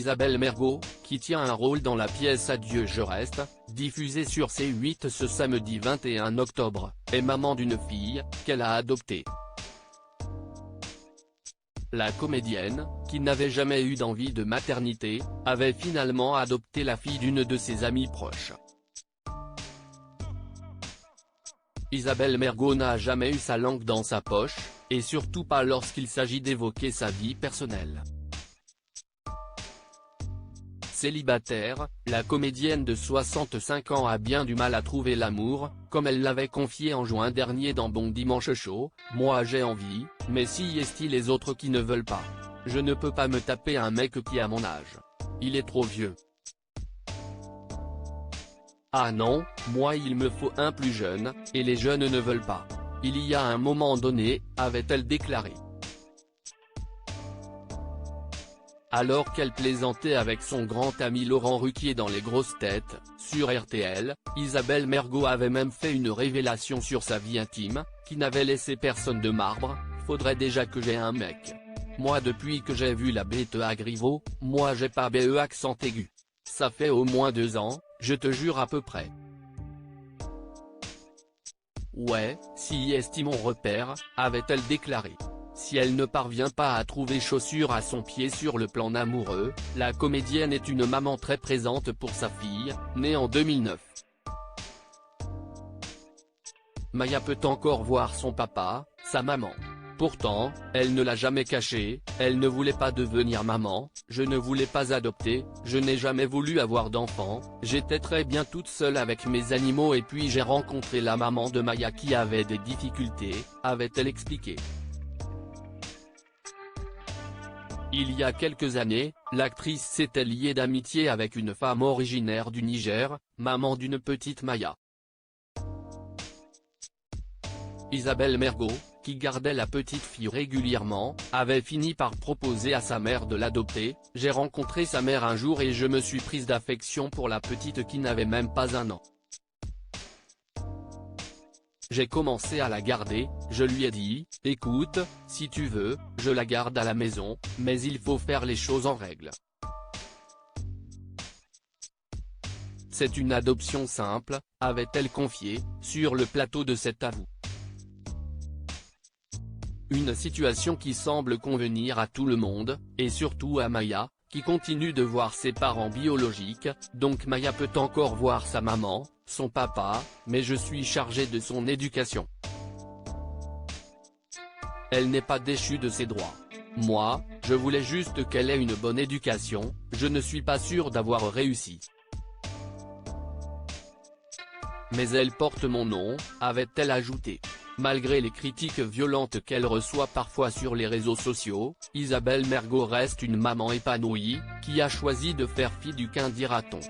Isabelle Mergo, qui tient un rôle dans la pièce Adieu je reste, diffusée sur C8 ce samedi 21 octobre, est maman d'une fille, qu'elle a adoptée. La comédienne, qui n'avait jamais eu d'envie de maternité, avait finalement adopté la fille d'une de ses amies proches. Isabelle Mergo n'a jamais eu sa langue dans sa poche, et surtout pas lorsqu'il s'agit d'évoquer sa vie personnelle. Célibataire, la comédienne de 65 ans a bien du mal à trouver l'amour, comme elle l'avait confié en juin dernier dans Bon Dimanche Show. « Moi j'ai envie, mais si est-il les autres qui ne veulent pas. Je ne peux pas me taper un mec qui a mon âge. Il est trop vieux. Ah non, moi il me faut un plus jeune, et les jeunes ne veulent pas. Il y a un moment donné, avait-elle déclaré. Alors qu'elle plaisantait avec son grand ami Laurent Ruquier dans Les Grosses Têtes, sur RTL, Isabelle Mergo avait même fait une révélation sur sa vie intime, qui n'avait laissé personne de marbre. « Faudrait déjà que j'ai un mec. Moi depuis que j'ai vu la bête à Griveaux, moi j'ai pas BE accent aigu. Ça fait au moins 2 ans, je te jure à peu près. Ouais, si est mon repère, avait-elle déclaré. Si elle ne parvient pas à trouver chaussure à son pied sur le plan amoureux, la comédienne est une maman très présente pour sa fille, née en 2009. Maya peut encore voir son papa, sa maman. Pourtant, elle ne l'a jamais caché, elle ne voulait pas devenir maman, je ne voulais pas adopter, je n'ai jamais voulu avoir d'enfant, j'étais très bien toute seule avec mes animaux et puis j'ai rencontré la maman de Maya qui avait des difficultés, avait-elle expliqué. Il y a quelques années, l'actrice s'était liée d'amitié avec une femme originaire du Niger, maman d'une petite Maya. Isabelle Mergo, qui gardait la petite fille régulièrement, avait fini par proposer à sa mère de l'adopter. « J'ai rencontré sa mère un jour et je me suis prise d'affection pour la petite qui n'avait même pas 1 an. J'ai commencé à la garder, je lui ai dit, écoute, si tu veux, je la garde à la maison, mais il faut faire les choses en règle. C'est une adoption simple, avait-elle confié, sur le plateau de Cet à vous. Une situation qui semble convenir à tout le monde, et surtout à Maya, qui continue de voir ses parents biologiques, donc Maya peut encore voir sa maman, son papa, mais je suis chargée de son éducation. Elle n'est pas déchue de ses droits. Moi, je voulais juste qu'elle ait une bonne éducation, je ne suis pas sûre d'avoir réussi. Mais elle porte mon nom, avait-elle ajouté. Malgré les critiques violentes qu'elle reçoit parfois sur les réseaux sociaux, Isabelle Mergo reste une maman épanouie, qui a choisi de faire fi du qu'un dira-t-on.